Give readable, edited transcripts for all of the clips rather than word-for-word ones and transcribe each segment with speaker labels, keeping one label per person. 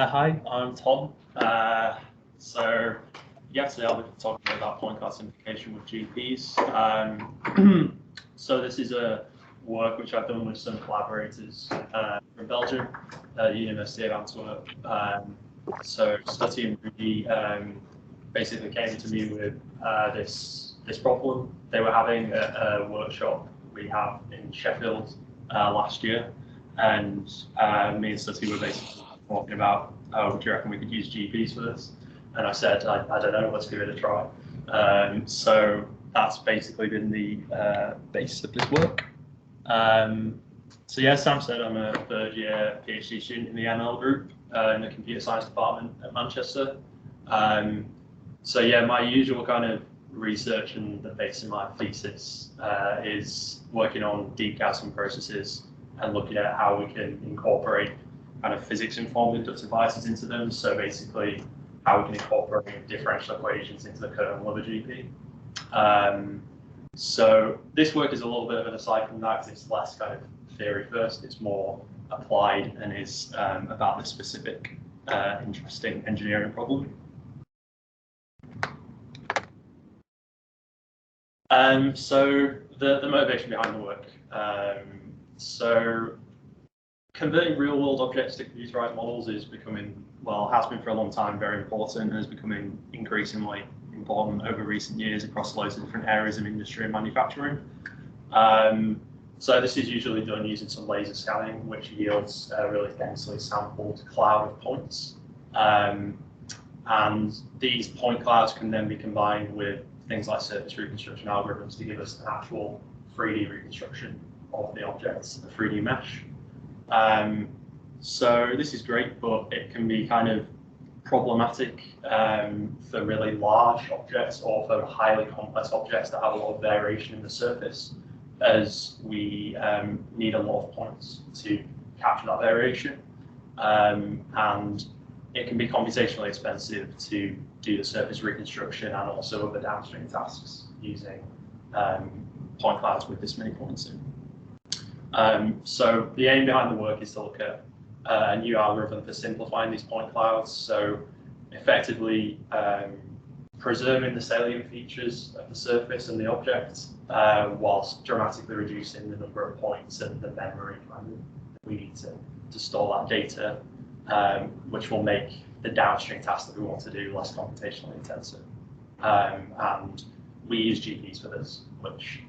Speaker 1: Hi, I'm Tom. So yesterday I'll be talking about point cloud simplification with GPs. So this is a work which I've done with some collaborators from Belgium at the University of Antwerp. So Stutty and Rudy basically came to me with this problem. They were having a workshop we have in Sheffield last year, and me and Stutty were basically talking about, oh, do you reckon we could use GPs for this? And I said, I don't know, let's give it a try. So that's basically been the basis of this work. So yeah, Sam said I'm a third year PhD student in the ML group in the computer science department at Manchester. So yeah, my usual kind of research and the basis of my thesis is working on deep Gaussian processes and looking at how we can incorporate kind of physics-informed inductive biases into them. So basically, how we can incorporate differential equations into the kernel of a GP. So this work is a little bit of an aside from that, because it's less kind of theory first. It's more applied and is about this specific interesting engineering problem. So the motivation behind the work. So converting real-world objects to computerized models is becoming, well, has been for a long time very important, and is becoming increasingly important over recent years across loads of different areas of industry and manufacturing. So this is usually done using some laser scanning, which yields a really densely sampled cloud of points. And these point clouds can then be combined with things like surface reconstruction algorithms to give us an actual 3D reconstruction of the objects, a 3D mesh. So this is great, but it can be kind of problematic for really large objects or for highly complex objects that have a lot of variation in the surface, as we need a lot of points to capture that variation. And it can be computationally expensive to do the surface reconstruction and also other downstream tasks using point clouds with this many points in. So the aim behind the work is to look at a new algorithm for simplifying these point clouds. So effectively preserving the salient features of the surface and the object, whilst dramatically reducing the number of points and the memory we need to store that data, which will make the downstream tasks that we want to do less computationally intensive. And we use GPs for this, which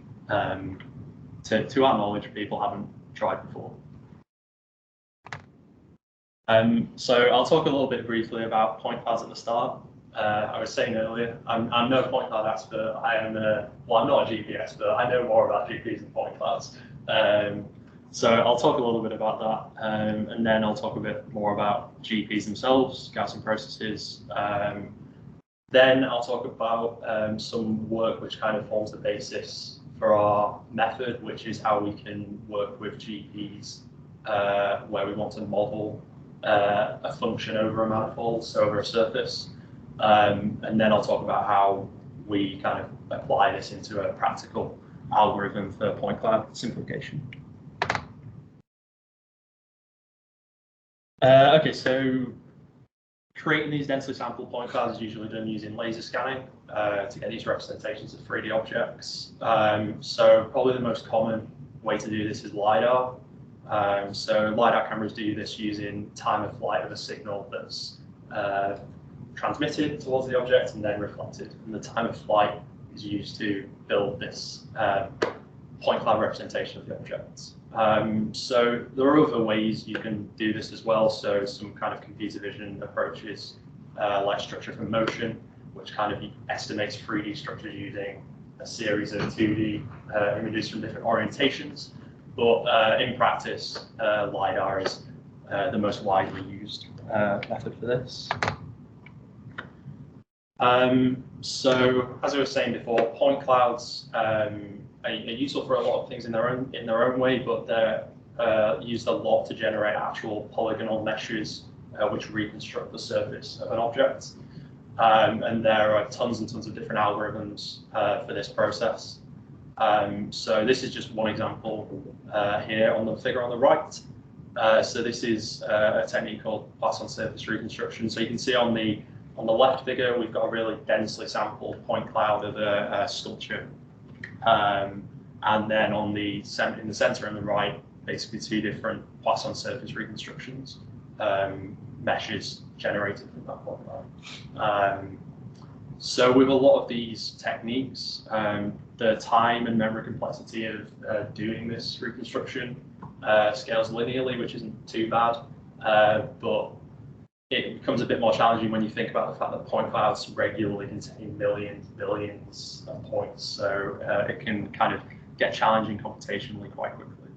Speaker 1: to our knowledge, people haven't tried before. So I'll talk a little bit briefly about point clouds at the start. I was saying earlier, I'm no point cloud expert. Well, I'm not a GP expert. I know more about GPs than point clouds. So I'll talk a little bit about that, and then I'll talk a bit more about GPs themselves, Gaussian processes. Then I'll talk about some work which kind of forms the basis for our method, which is how we can work with GPs where we want to model a function over a manifold, so over a surface. And then I'll talk about how we kind of apply this into a practical algorithm for point cloud simplification. Okay, so creating these densely sampled point clouds is usually done using laser scanning to get these representations of 3D objects. So probably the most common way to do this is LiDAR. So LiDAR cameras do this using time of flight of a signal that's transmitted towards the object and then reflected. And the time of flight is used to build this point cloud representation of the objects. So there are other ways you can do this as well. So some kind of computer vision approaches like structure from motion, which kind of estimates 3D structures using a series of 2D images from different orientations. But in practice, LiDAR is the most widely used method for this. So as I was saying before, point clouds are useful for a lot of things in their own way, but they're used a lot to generate actual polygonal meshes which reconstruct the surface of an object. And there are tons and tons of different algorithms for this process. So this is just one example here on the figure on the right. So this is a technique called Poisson surface reconstruction. So you can see on the left figure, we've got a really densely sampled point cloud of a sculpture. And then in the center and the right, basically two different Poisson surface reconstructions, meshes generated from that point cloud. So with a lot of these techniques, the time and memory complexity of doing this reconstruction scales linearly, which isn't too bad, but it becomes a bit more challenging when you think about the fact that point clouds regularly contain millions, billions of points, so it can kind of get challenging computationally quite quickly.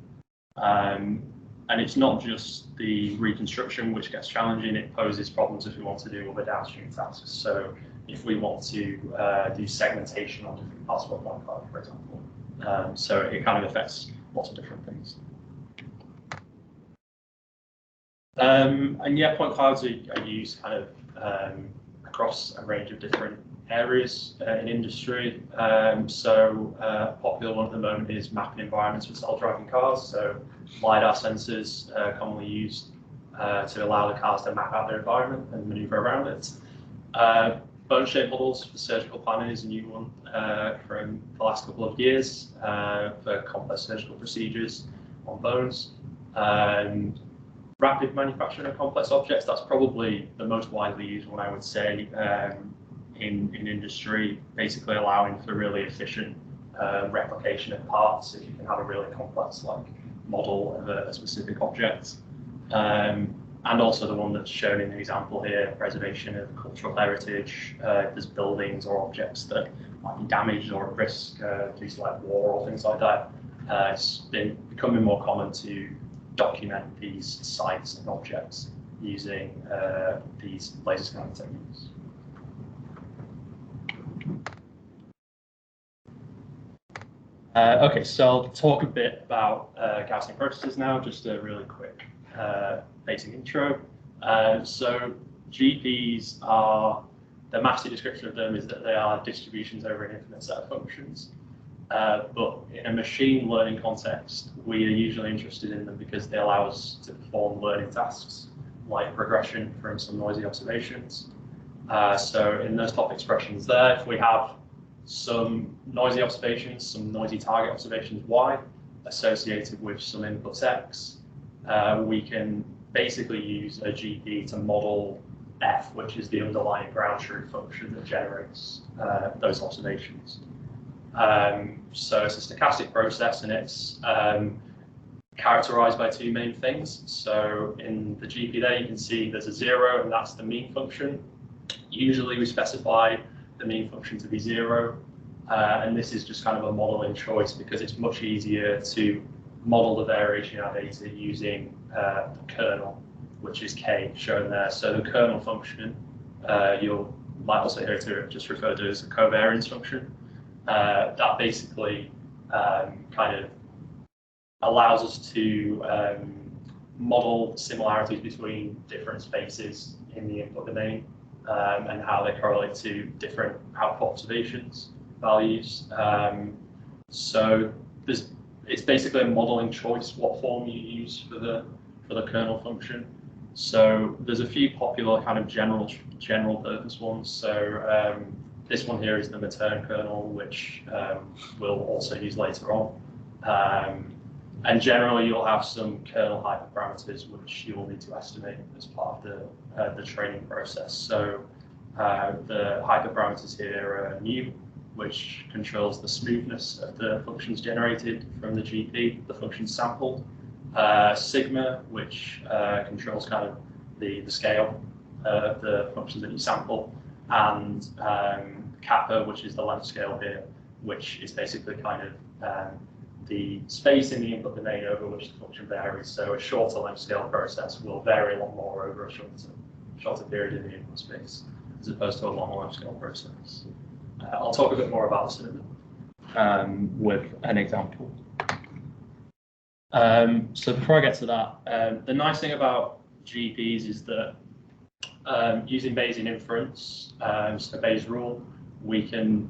Speaker 1: And it's not just the reconstruction which gets challenging, it poses problems if we want to do other downstream tasks. So if we want to do segmentation on different parts of a point cloud, for example. So it kind of affects lots of different things. And yeah, point clouds are used kind of across a range of different areas in industry. So a popular one at the moment is mapping environments for self-driving cars. So LiDAR sensors commonly used to allow the cars to map out their environment and maneuver around it. Bone-shaped models for surgical planning is a new one from the last couple of years for complex surgical procedures on bones. Rapid manufacturing of complex objects, that's probably the most widely used one, I would say, in industry, basically allowing for really efficient replication of parts if you can have a really complex model of a specific object. And also the one that's shown in the example here, preservation of cultural heritage. There's buildings or objects that might be damaged or at risk due to war or things like that. It's been becoming more common to document these sites and objects using these laser scanning techniques. Okay, so I'll talk a bit about Gaussian processes now, just a really quick basic intro. So GPs are, the master description of them is that they are distributions over an infinite set of functions. But in a machine learning context, we are usually interested in them because they allow us to perform learning tasks like regression from some noisy observations. So in those top expressions there, if we have some noisy observations, some noisy target observations y associated with some inputs x, we can basically use a GP to model f, which is the underlying ground truth function that generates those observations. So it's a stochastic process, and it's characterized by two main things. So in the GP there, you can see there's a 0, and that's the mean function. Usually we specify the mean function to be 0, and this is just kind of a modeling choice because it's much easier to model the variation in our data using the kernel, which is k, shown there. So the kernel function, you might also hear it just referred to as a covariance function. That basically kind of allows us to model similarities between different spaces in the input domain and how they correlate to different output observations values. So it's basically a modeling choice what form you use for the kernel function. So there's a few popular kind of general purpose ones. So this one here is the Matern kernel, which we'll also use later on. And generally, you'll have some kernel hyperparameters which you will need to estimate as part of the training process. So the hyperparameters here are mu, which controls the smoothness of the functions generated from the GP, the functions sampled. Sigma, which controls kind of the scale of the functions that you sample, and kappa, which is the length scale here, which is basically kind of the space in the input domain over which the function varies. So a shorter length scale process will vary a lot more over a shorter period in the input space, as opposed to a long length scale process. I'll talk a bit more about this in a minute with an example. So before I get to that, the nice thing about GPs is that using Bayesian inference, so Bayes' rule, we can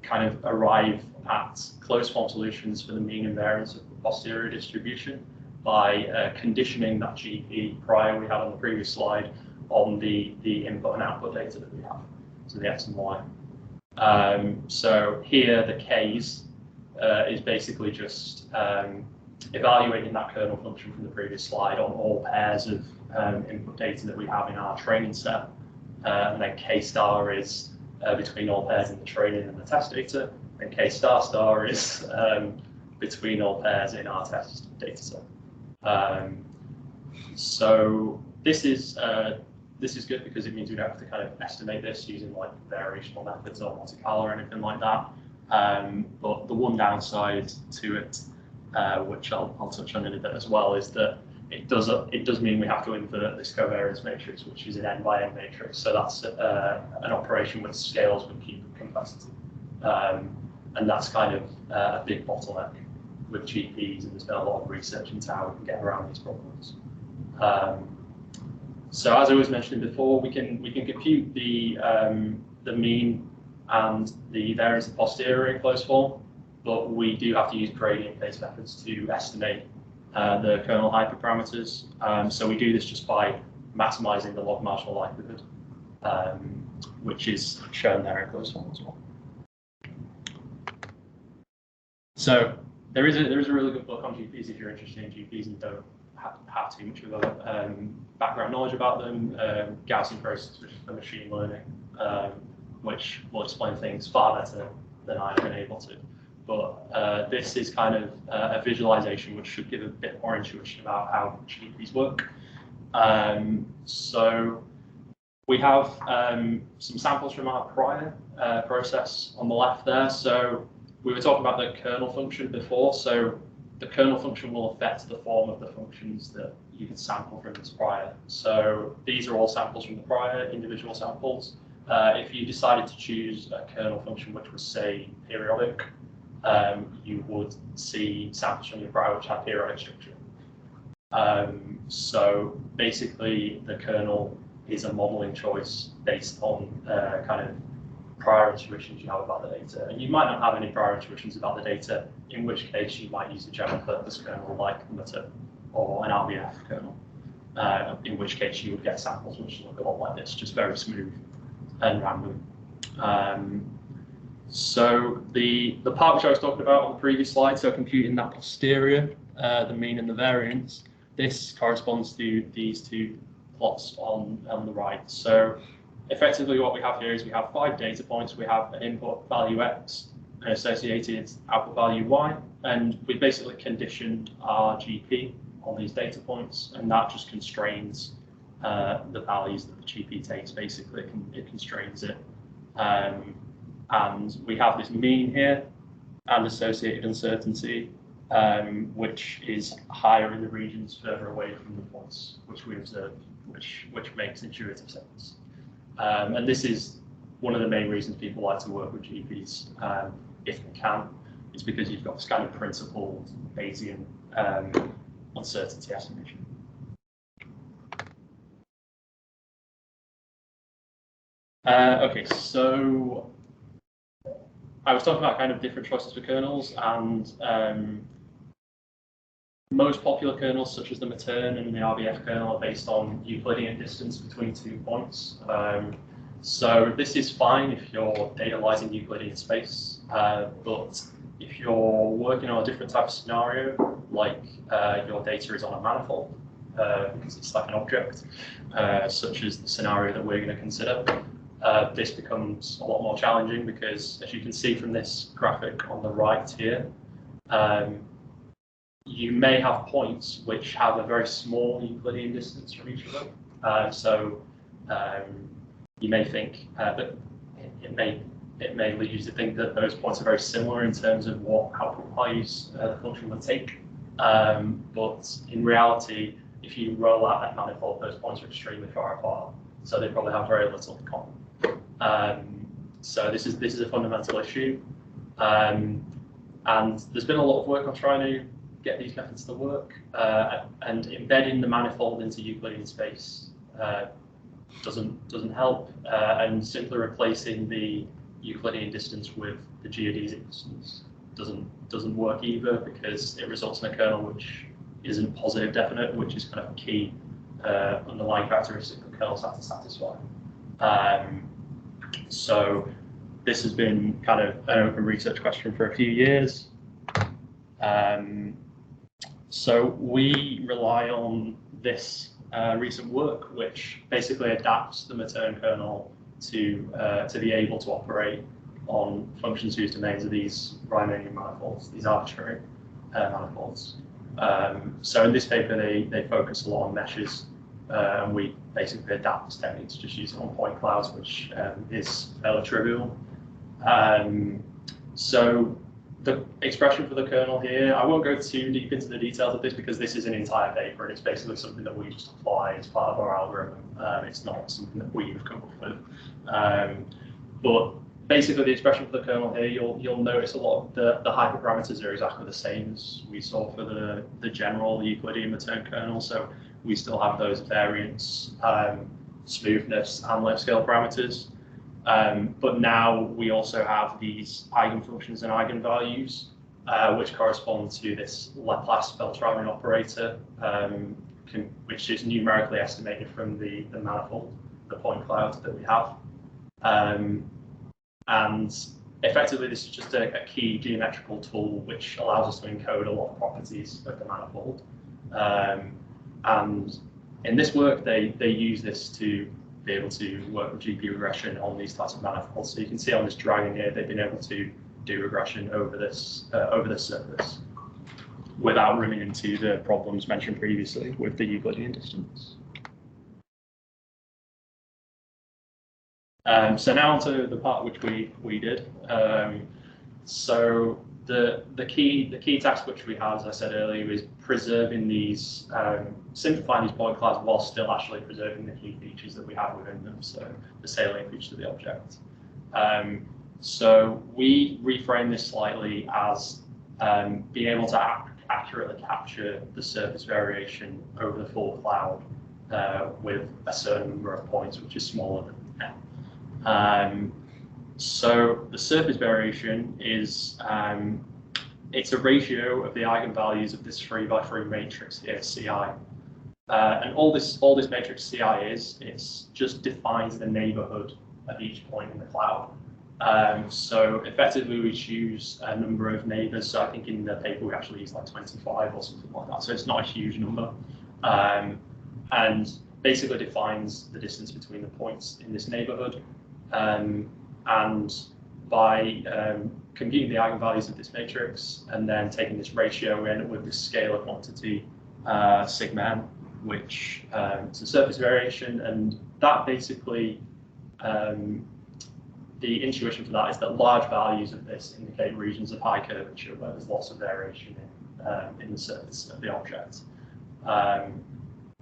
Speaker 1: kind of arrive at closed form solutions for the mean and variance of the posterior distribution. by conditioning that GP prior we had on the previous slide on the input and output data that we have, so the X and Y. So here the K's is basically just evaluating that kernel function from the previous slide on all pairs of input data that we have in our training set. And then K star is between all pairs in the training and the test data, and K star star is between all pairs in our test data set. So this is good because it means we don't have to kind of estimate this using like variational methods or Monte Carlo or anything like that. But the one downside to it, which I'll touch on in a bit as well, is that it does mean we have to invert this covariance matrix, which is an n by n matrix. So that's an operation which scales with cubic complexity, and that's kind of a big bottleneck with GPs. And there's been a lot of research into how we can get around these problems. So as I was mentioning before, we can compute the mean and the variance of posterior in closed form, but we do have to use gradient-based methods to estimate the kernel hyperparameters. So we do this just by maximizing the log marginal likelihood, which is shown there in closed form as well. So there is a really good book on GPs if you're interested in GPs and don't have too much of a background knowledge about them. Gaussian process, which is for machine learning, which will explain things far better than I have been able to. But this is kind of a visualization which should give a bit more intuition about how GPs work. So we have some samples from our prior process on the left there. So we were talking about the kernel function before. So the kernel function will affect the form of the functions that you can sample from this prior. So these are all samples from the prior, individual samples. If you decided to choose a kernel function which was, say, periodic, you would see samples from your prior which have periodic structure. So basically, the kernel is a modeling choice based on kind of prior intuitions you have about the data. And you might not have any prior intuitions about the data, in which case you might use a general purpose kernel like Mutter or an RBF kernel, in which case you would get samples which look a lot like this, just very smooth and random. So the part which I was talking about on the previous slide, so computing that posterior, the mean and the variance, this corresponds to these two plots on the right. So effectively what we have here is we have 5 data points. We have an input value X, an associated output value Y, and we basically conditioned our GP on these data points, and that just constrains the values that the GP takes. Basically, it constrains it. And we have this mean here and associated uncertainty, which is higher in the regions further away from the points which we observed, which makes intuitive sense. And this is one of the main reasons people like to work with GPs, if they can. It's because you've got this kind of principled Bayesian uncertainty estimation. Okay, so I was talking about kind of different choices for kernels, and most popular kernels, such as the Matern and the RBF kernel, are based on Euclidean distance between 2 points. So this is fine if your data lies in Euclidean space, but if you're working on a different type of scenario, like your data is on a manifold, because it's like an object, such as the scenario that we're going to consider, this becomes a lot more challenging because, as you can see from this graphic on the right here, you may have points which have a very small Euclidean distance from each other. So you may think that it may lead you to think that those points are very similar in terms of what output values the function would take. But in reality, if you roll out that manifold, those points are extremely far apart. So they probably have very little in common. So this is a fundamental issue. And there's been a lot of work on trying to get these methods to work, and embedding the manifold into Euclidean space doesn't help, and simply replacing the Euclidean distance with the geodesic distance doesn't work either, because it results in a kernel which isn't positive definite, which is kind of a key underlying characteristic that kernels have to satisfy. So this has been kind of an open research question for a few years. So we rely on this recent work, which basically adapts the return kernel to be able to operate on functions whose domains are these Riemannian manifolds, these arbitrary manifolds. So in this paper, they focus a lot on meshes, and we basically adapt this technique to just use it on point clouds, which is fairly trivial. So the expression for the kernel here, I won't go too deep into the details of this because this is an entire paper and it's basically something that we just apply as part of our algorithm. It's not something that we've come up with. But basically the expression for the kernel here, you'll notice a lot of the hyperparameters are exactly the same as we saw for the general Euclidean return kernel. So we still have those variance, smoothness, and length scale parameters. But now we also have these eigenfunctions and eigenvalues, which correspond to this Laplace Beltramian operator, which is numerically estimated from the manifold, the point cloud that we have. And effectively, this is just a key geometrical tool which allows us to encode a lot of properties of the manifold. And in this work, they use this to be able to work with GP regression on these types of manifolds. So you can see on this dragon here, they've been able to do regression over this surface without running into the problems mentioned previously with the Euclidean distance. So now onto the part which we did. So the key task which we have, as I said earlier, is preserving these, simplifying these point clouds while still actually preserving the key features that we have within them, so the salient features of the object. So we reframe this slightly as being able to accurately capture the surface variation over the full cloud with a certain number of points, which is smaller than n. So the surface variation is it's a ratio of the eigenvalues of this 3x3 matrix here, Ci. And all this matrix Ci it's just defines the neighborhood of each point in the cloud. So effectively we choose a number of neighbors. So I think in the paper we actually use like 25 or something like that. So it's not a huge number. And basically defines the distance between the points in this neighborhood. And by computing the eigenvalues of this matrix and then taking this ratio, we end up with this scalar quantity sigma n, which is a surface variation, and that basically the intuition for that is that large values of this indicate regions of high curvature where there's lots of variation in the surface of the object.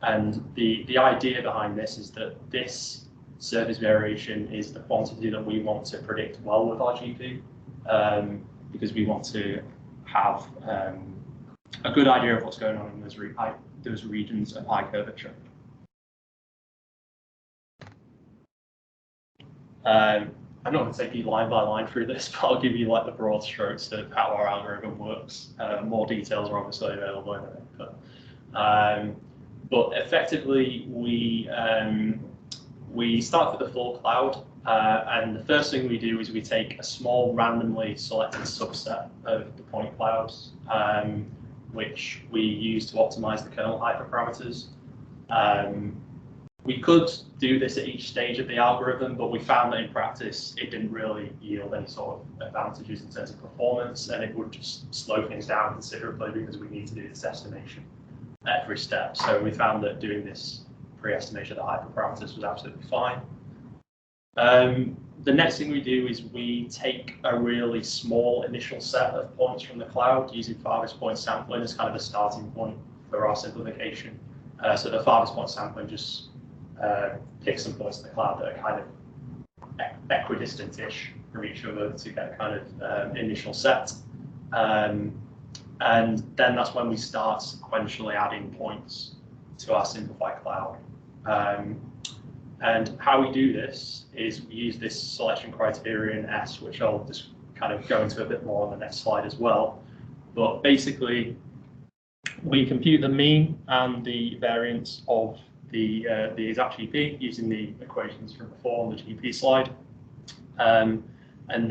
Speaker 1: And the idea behind this is that this surface variation is the quantity that we want to predict well with our GP, because we want to have a good idea of what's going on in those regions of high curvature. I'm not going to take you line by line through this, but I'll give you like the broad strokes of how our algorithm works. More details are obviously available in the paper. But effectively, we start with the full cloud, and the first thing we do is we take a small randomly selected subset of the point clouds, which we use to optimize the kernel hyperparameters. We could do this at each stage of the algorithm, but we found that in practice it didn't really yield any sort of advantages in terms of performance, and it would just slow things down considerably because we need to do this estimation at every step. So we found that doing this pre-estimation of the hyperparameters was absolutely fine. The next thing we do is we take a really small initial set of points from the cloud using farthest point sampling as kind of a starting point for our simplification. So the farthest point sampling just picks some points in the cloud that are kind of equidistant-ish from each other to get a kind of initial set. And then that's when we start sequentially adding points to our simplified cloud. And how we do this is we use this selection criterion S, which I'll just kind of go into a bit more on the next slide as well. But basically, We compute the mean and the variance of the exact GP using the equations from before on the GP slide. And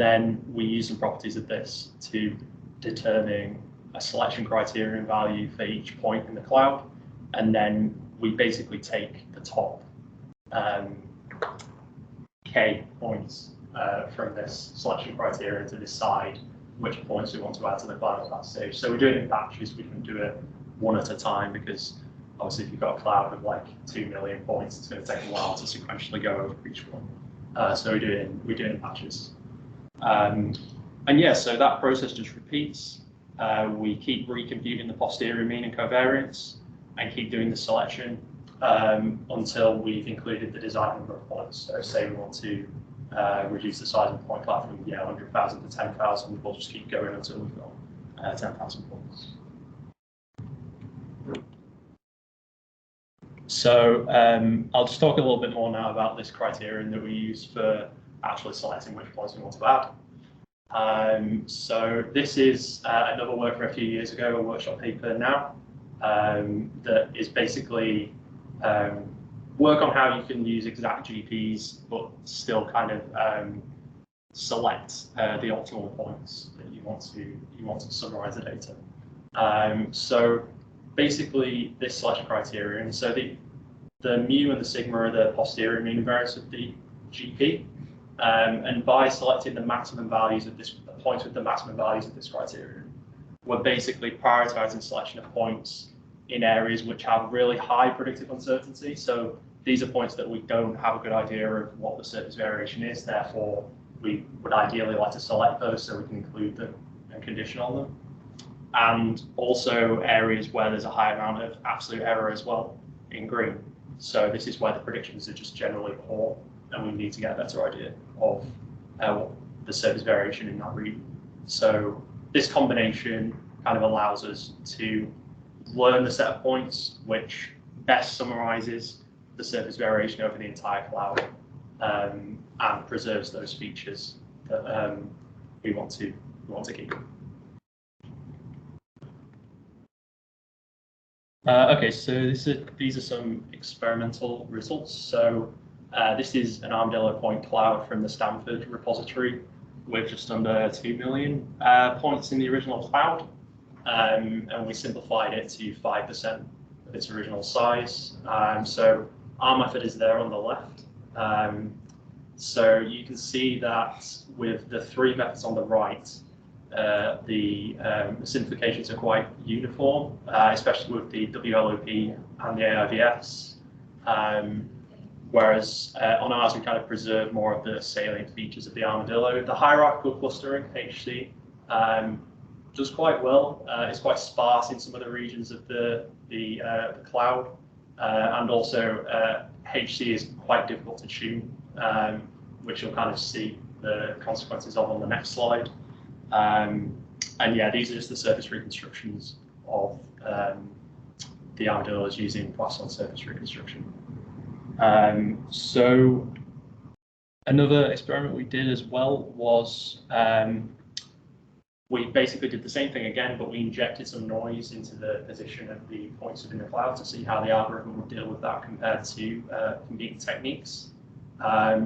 Speaker 1: then we use some properties of this to determine a selection criterion value for each point in the cloud. And then we basically take the top k points from this selection criterion to decide which points we want to add to the cloud at that stage. So we do it in batches. We can do it one at a time because obviously if you've got a cloud of like 2 million points, it's going to take a while to sequentially go over each one. So we do it in batches. And yeah, so that process just repeats. We keep recomputing the posterior mean and covariance and keep doing the selection until we've included the desired number of points. So say we want to reduce the size of the point cloud from 100,000 to 10,000, we'll just keep going until we've got 10,000 points. So I'll just talk a little bit more now about this criterion that we use for actually selecting which points we want to add. So this is another work from a few years ago, a workshop paper now, that is basically work on how you can use exact GPs, but still kind of select the optimal points that you want to summarize the data. So basically, this selection criterion. So the mu and the sigma are the posterior mean and variance of the GP, and by selecting the maximum values of this, the points with the maximum values of this criterion, we're basically prioritizing selection of points in areas which have really high predictive uncertainty. So these are points that we don't have a good idea of what the surface variation is. Therefore, we would ideally like to select those so we can include them and condition on them. And also areas where there's a high amount of absolute error as well in green. So this is where the predictions are just generally poor, and we need to get a better idea of the surface variation in that region. So this combination kind of allows us to learn the set of points which best summarizes the surface variation over the entire cloud and preserves those features that we want to keep. Okay, so these are some experimental results. So this is an armadillo point cloud from the Stanford repository with just under 2 million points in the original cloud. And we simplified it to 5% of its original size. So our method is there on the left. So you can see that with the three methods on the right, the simplifications are quite uniform, especially with the WLOP and the AIVS. Whereas on ours, we kind of preserve more of the salient features of the armadillo. The hierarchical clustering, HC, does quite well. It's quite sparse in some of the regions of the cloud, and also HC is quite difficult to tune, which you'll kind of see the consequences of on the next slide. And yeah, these are just the surface reconstructions of the armadillos using Poisson surface reconstruction. So another experiment we did as well was we basically did the same thing again, but we injected some noise into the position of the points within the cloud to see how the algorithm would deal with that compared to competing techniques.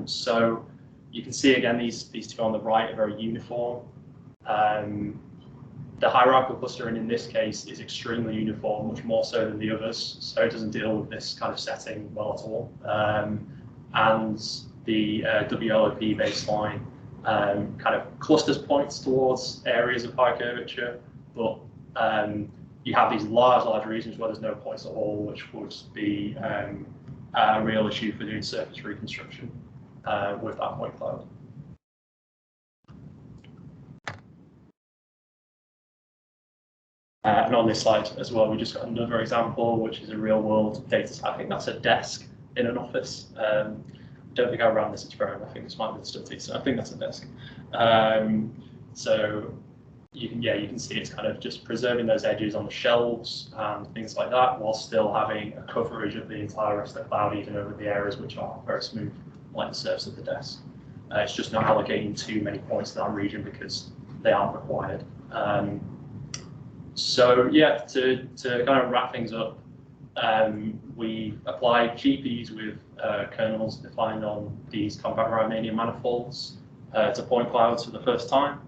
Speaker 1: So you can see again, these two on the right are very uniform. The hierarchical clustering in this case is extremely uniform, much more so than the others, so it doesn't deal with this kind of setting well at all. And the WLOP baseline kind of clusters points towards areas of high curvature, but you have these large regions where there's no points at all, which would be a real issue for doing surface reconstruction with that point cloud. And on this slide as well, we just got another example, which is a real world data set. I think that's a desk in an office. I don't think I ran this experiment. I think this might be the study, so I think that's a desk. So you can see it's kind of just preserving those edges on the shelves and things like that, while still having a coverage of the entire rest of the cloud, even over the areas which are very smooth, like the surface of the desk. It's just not allocating too many points to that region because they aren't required. So yeah, to kind of wrap things up, we applied GPs with kernels defined on these compact Riemannian manifolds to point clouds for the first time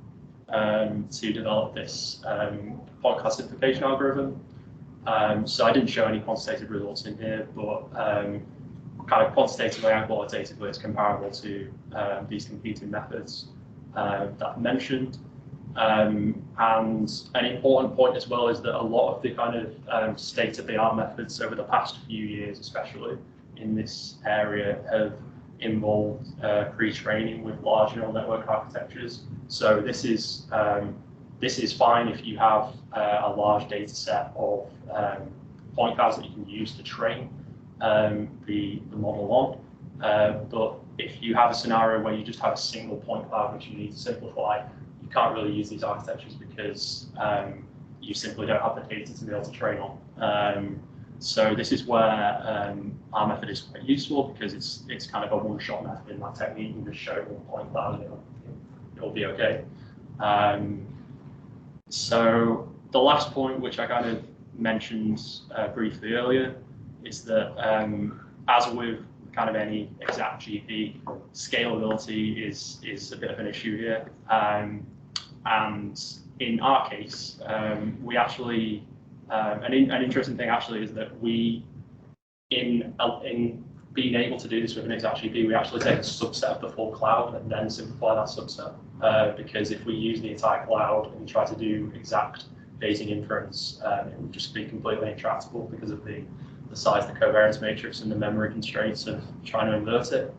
Speaker 1: to develop this point cloud simplification algorithm. So I didn't show any quantitative results in here, but kind of quantitatively and qualitatively it's comparable to these competing methods that I mentioned. And an important point as well is that a lot of the kind of state-of-the-art methods over the past few years, especially in this area, have involved pre-training with large neural network architectures. So this is fine if you have a large data set of point clouds that you can use to train the model on. But if you have a scenario where you just have a single point cloud which you need to simplify, you can't really use these architectures because you simply don't have the data to be able to train on. So this is where our method is quite useful because it's kind of a one-shot method in that technique. You can just show one point cloud and it'll be okay. So the last point, which I kind of mentioned briefly earlier, is that as with kind of any exact GP, scalability is a bit of an issue here. And in our case, we actually, an interesting thing actually is that we, in being able to do this with an exact GP, we actually take a subset of the full cloud and then simplify that subset. Because if we use the entire cloud and try to do exact Bayesian inference, it would just be completely intractable because of the size of the covariance matrix and the memory constraints of trying to invert it.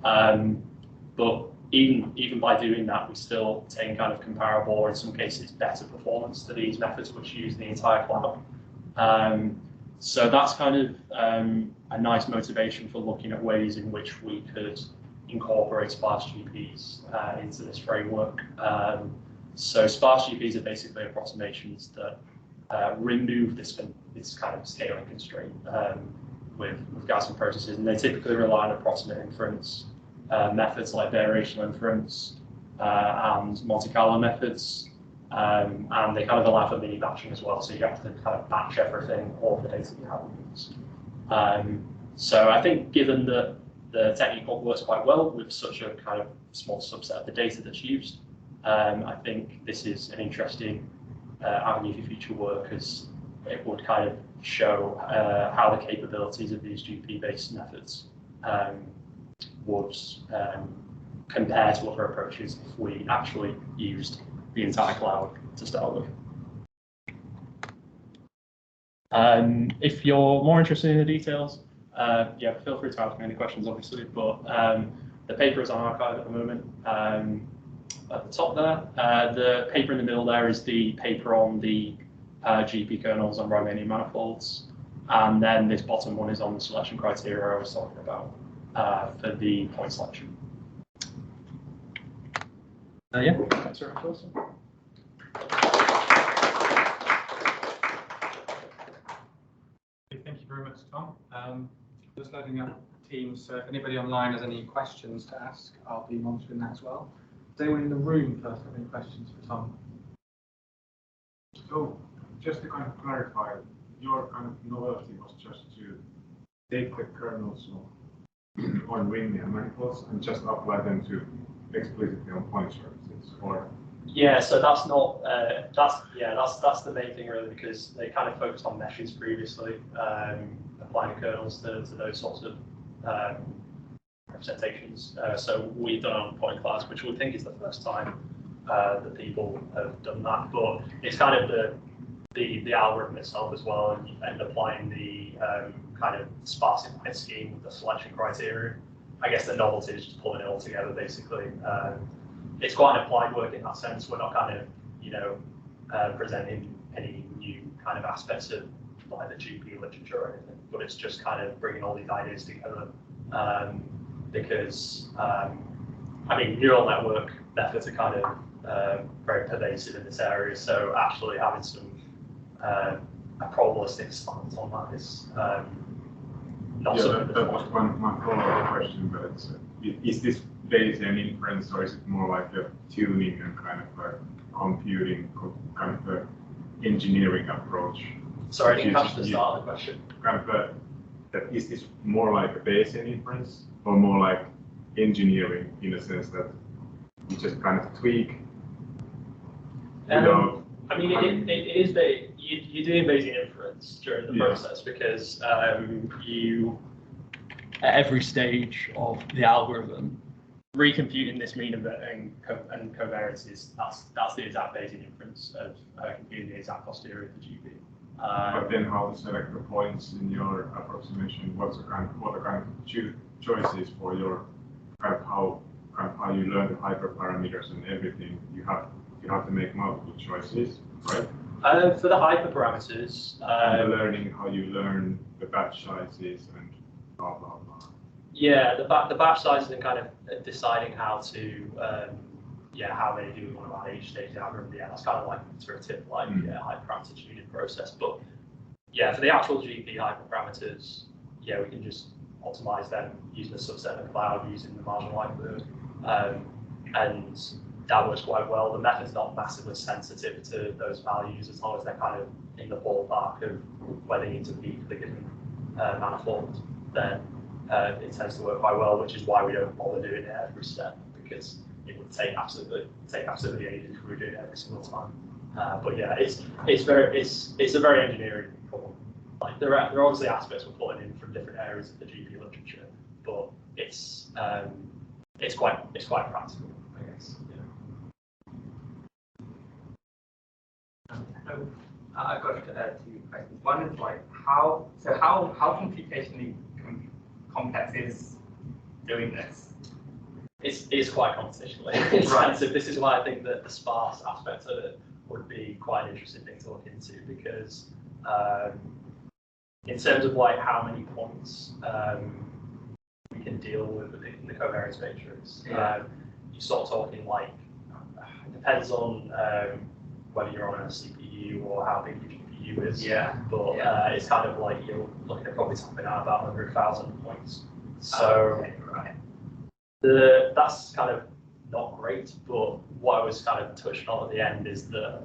Speaker 1: But even by doing that, we still obtain kind of comparable, or in some cases better performance to these methods which use the entire cloud. So that's kind of a nice motivation for looking at ways in which we could incorporate sparse GPs into this framework. So sparse GPs are basically approximations that remove this kind of scaling constraint with Gaussian processes, and they typically rely on approximate inference methods like variational inference and Monte Carlo methods, and they kind of allow for mini batching as well, so you have to kind of batch everything, all of the data you have in use. So I think given that the technique works quite well with such a kind of small subset of the data that's used, I think this is an interesting avenue for future work, as it would kind of show how the capabilities of these GP-based methods would compare to other approaches if we actually used the entire cloud to start with. If you're more interested in the details, yeah, feel free to ask me any questions, obviously, but the paper is on archive at the moment. At the top there, the paper in the middle there is the paper on the GP kernels on Riemannian manifolds, and then this bottom one is on the selection criteria I was talking about for the point selection. Yeah, thanks very much, Wilson.
Speaker 2: Thank you very much, Tom. Just loading up Teams, so if anybody online has any questions to ask, I'll be monitoring that as well. Does anyone in the room first have any questions for Tom?
Speaker 3: So, just to kind of clarify, your kind of novelty was just to take the kernels on Riemannian manifolds and just apply them to explicitly on point surfaces, or?
Speaker 1: Yeah, so that's not that's the main thing really, because they kind of focused on meshes previously, applying kernels to those sorts of representations. So we've done on point clouds, which we think is the first time that people have done that. But it's kind of the algorithm itself as well, and applying the kind of sparsified scheme with the selection criteria. I guess the novelty is just pulling it all together, basically. It's quite an applied work in that sense. We're not kind of, presenting any new kind of aspects of like the GP literature or anything, but it's just kind of bringing all these ideas together. Because, I mean, neural network methods are kind of very pervasive in this area, so actually having some a probabilistic stance on that is not something
Speaker 3: that was my follow-up question, but is this Bayesian inference, or is it more like a tuning and kind of a computing kind of a engineering approach.
Speaker 1: Sorry, I didn't catch the start of the question.
Speaker 3: Kind of that is this more like a Bayesian inference or more like engineering in a sense that you just kind of tweak without.
Speaker 1: I mean, it is you're doing Bayesian inference during the process because you at every stage of the algorithm recomputing this mean and covariances. That's the exact Bayesian inference of computing the exact posterior of the GP.
Speaker 3: But then how to select the points in your approximation? What are kind of choices for your kind of how you learn the hyperparameters and everything? You have to make multiple choices, right?
Speaker 1: For the hyperparameters,
Speaker 3: and the learning how you learn the batch sizes and blah blah blah.
Speaker 1: Yeah, the batch sizes and kind of deciding how to how many do we want to add each stage of the algorithm. Yeah, that's kind of like iterative, like hyperparameter tuning process. But yeah, for the actual GP hyperparameters, we can just optimize them using a subset of the cloud using the marginal likelihood, and that works quite well. The method's not massively sensitive to those values as long as they're kind of in the ballpark of where they need to be for the given manifold. Then it tends to work quite well, which is why we don't bother doing it every step, because it would take absolutely ages if we were doing it every single time. But yeah, it's a very engineering problem. Like there are obviously aspects we're pulling in from different areas of the GP literature, but it's quite practical, I guess.
Speaker 4: I've got 2 questions. One is like how computationally complex is doing this?
Speaker 1: It's quite computationally expensive. This is why I think that the sparse aspect of it would be quite an interesting thing to look into, because in terms of like how many points we can deal with in the covariance matrix, you're sort of talking like it depends on whether you're on a CPU or how big your GPU is. But it's kind of like you're looking at probably something out about 100,000 points. So that's kind of not great. But what I was kind of touching on at the end is that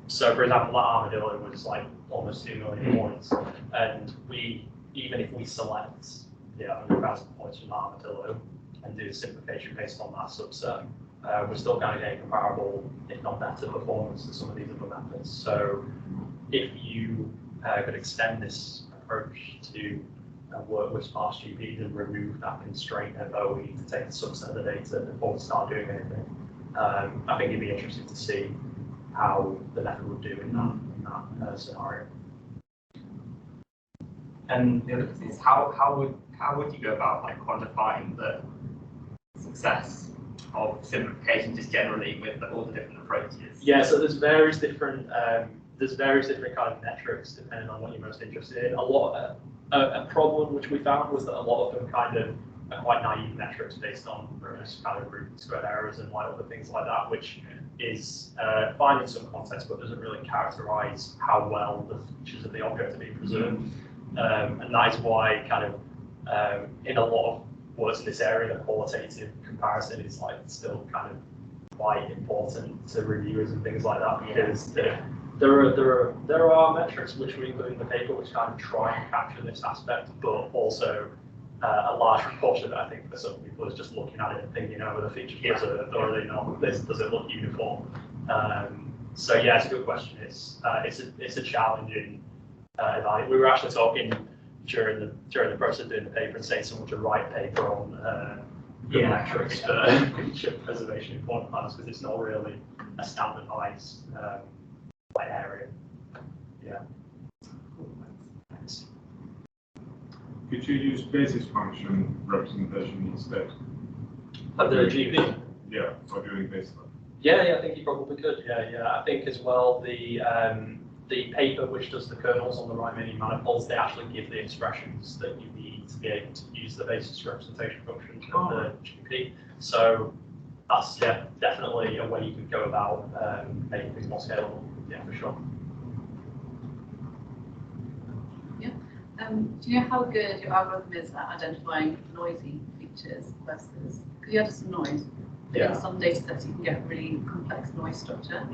Speaker 1: so for example, that armadillo was like almost 2 million points, and even if we select 100,000 points from the armadillo and do simplification based on that subset, we're still kind of getting comparable, if not better, performance to some of these other methods. So if you could extend this approach to work with sparse GPs and remove that constraint of we need to take a subset of the data before we start doing anything, I think it'd be interesting to see how the method would do in that scenario.
Speaker 4: And the other thing is how would you go about like quantifying the success of simplification just generally with all the different approaches?
Speaker 1: Yeah, so there's various different kind of metrics depending on what you're most interested in. A problem which we found was that a lot of them kind of are quite naive metrics based on various kind of root and squared errors and like other things like that, which is fine in some context, but doesn't really characterize how well the features of the object are being preserved. And that is why kind of in a lot of works in this area, the qualitative comparison is like still kind of quite important to reviewers and things like that, because there are metrics which we include in the paper which kind of try and capture this aspect, but also a large proportion of it, I think, for some people is just looking at it and thinking, oh, the features preserved, or are they not? Does it look uniform? So yeah, it's a good question. It's a challenging evaluation. We were actually talking during the process of doing the paper and saying someone to write a paper on the metrics for feature preservation in point plans, because it's not really a standardized area. Yeah.
Speaker 3: Could you use basis function representation instead?
Speaker 1: Of the GP?
Speaker 3: Yeah, for doing this stuff.
Speaker 1: Yeah, I think you probably could. Yeah. I think as well the paper which does the kernels on the Riemannian manifolds, they actually give the expressions that you need to be able to use the basis representation function of the GP. So that's definitely a way you could go about making things more scalable. Yeah, for sure.
Speaker 5: Yeah. Do you know how good your algorithm is at identifying noisy features versus, because you added some noise, but in some data sets you can get really complex noise structure.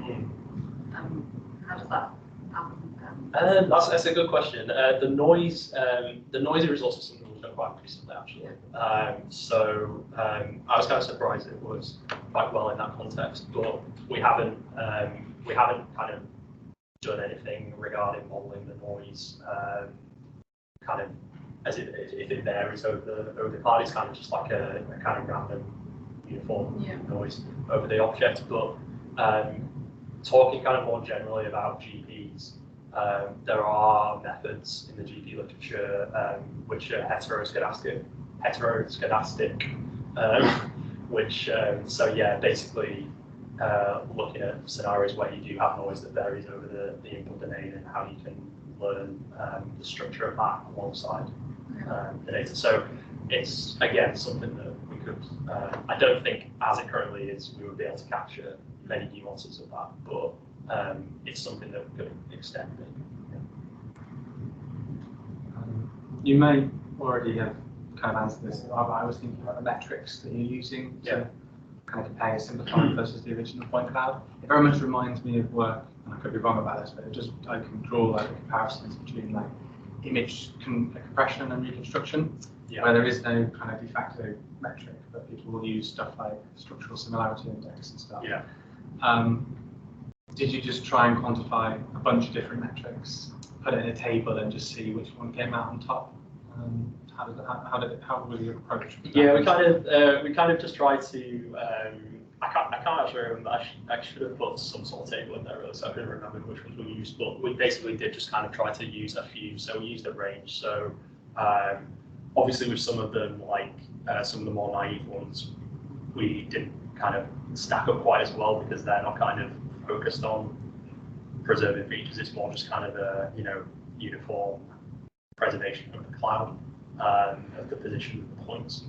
Speaker 5: how does that happen?
Speaker 1: That's a good question. The noisy resource is something we've done quite recently, actually. I was kind of surprised it was quite well in that context, but we haven't kind of done anything regarding modelling the noise, kind of as if it varies over the cloud. It's kind of just like a kind of random uniform noise over the object. But talking kind of more generally about GPs. There are methods in the GP literature which are heteroscedastic, basically looking at scenarios where you do have noise that varies over the input domain and how you can learn the structure of that alongside the data. So it's again something that we could. I don't think as it currently is we would be able to capture many nuances of that, but it's something that we could extend.
Speaker 2: You may already have kind of answered this, but I was thinking about the metrics that you're using to kind of compare simplified versus the original point cloud. It very much reminds me of work, and I could be wrong about this, but I can draw like comparisons between like image compression and reconstruction, where there is no kind of de facto metric, but people will use stuff like structural similarity index and stuff. Did you just try and quantify a bunch of different metrics, put it in a table, and just see which one came out on top? How was your approach?
Speaker 1: Yeah, we kind of just tried to. I can't actually remember. I should have put some sort of table in there, really, so I couldn't remember which ones we used. But we basically did just kind of try to use a few. So we used a range. So obviously, with some of them, like some of the more naive ones, we didn't kind of stack up quite as well because they're not kind of focused on preserving features. It's more just kind of a uniform preservation of the cloud, of the position of the points.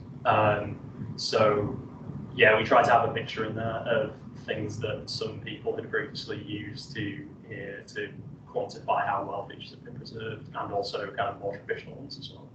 Speaker 1: We tried to have a mixture in there of things that some people had previously used to quantify how well features have been preserved, and also kind of more traditional ones as well.